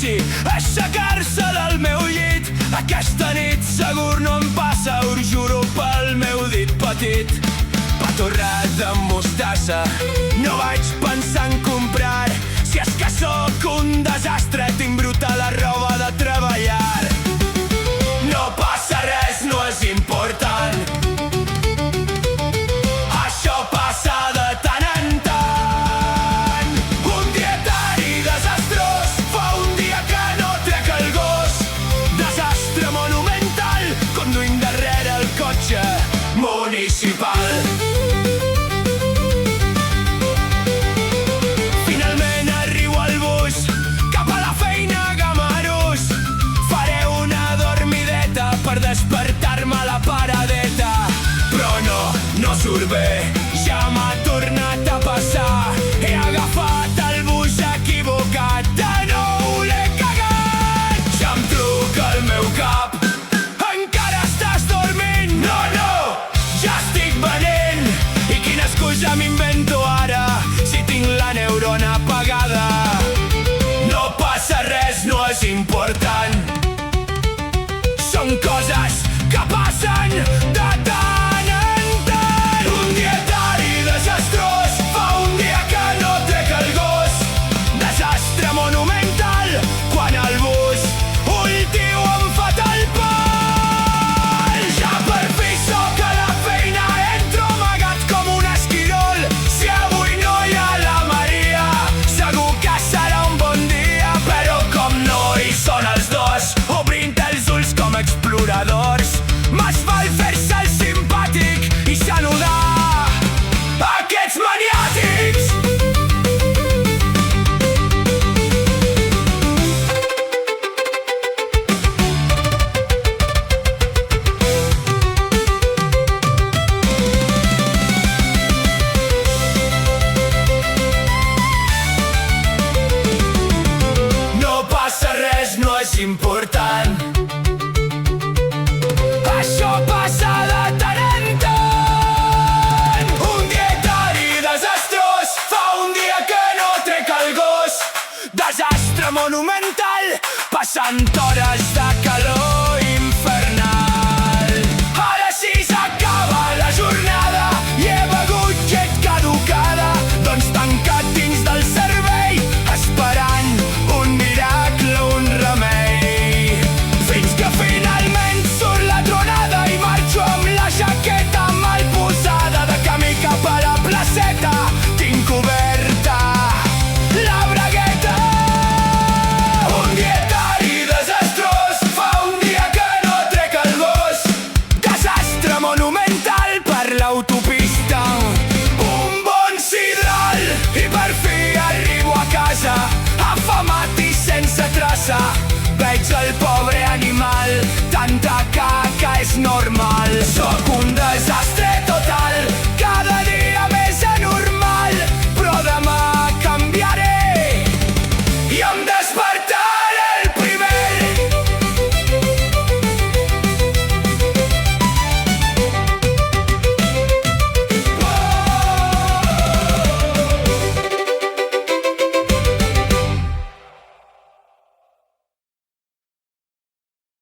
desitgi aixecar-se del meu llit. Aquesta nit segur no em passa, ho juro pel meu dit petit. Pa torrat amb mostassa, no vaig pensar en comprar. Si és que sóc un desastre, tinc bruta la roba de treballar. No passa res, no és important. Això passa de tant en tant. Un dietari desastrós, fa un dia que no trec el gos. Desastre monumental, conduint darrere el cotxe municipal. Finalment arribo al bus, cap a la feina gamarús. Faré una dormideta per despertar-me a la paradeta. Però no surt bé, ja m'ha tornat a passar. He agafat el bus equivocat, de nou l'he cagat. Ja em truca el meu cap, encara estàs dormint? No, ja estic venent. I quina excusa m'invento ara, si tinc la neurona apagada? No passa res, no és important. Són coses que passen de tant en tant. Un dietari desastrós, fa un dia que no trec el gos. Desastre monumental, quan el bus últim em fa talpar. Ja per fi sóc a la feina, entro amagat com un esquirol. Si avui no hi ha la Maria, segur que serà un bon dia. Però com no hi són els dos, obrint els ulls com exploradors, més val fer-se el simpàtic i saludar aquests maniàtics. No passa res, no és important. Això passa de tant en tant. Un dietari desastrós, fa un dia que no trec el gos. Desastre monumental, passant hores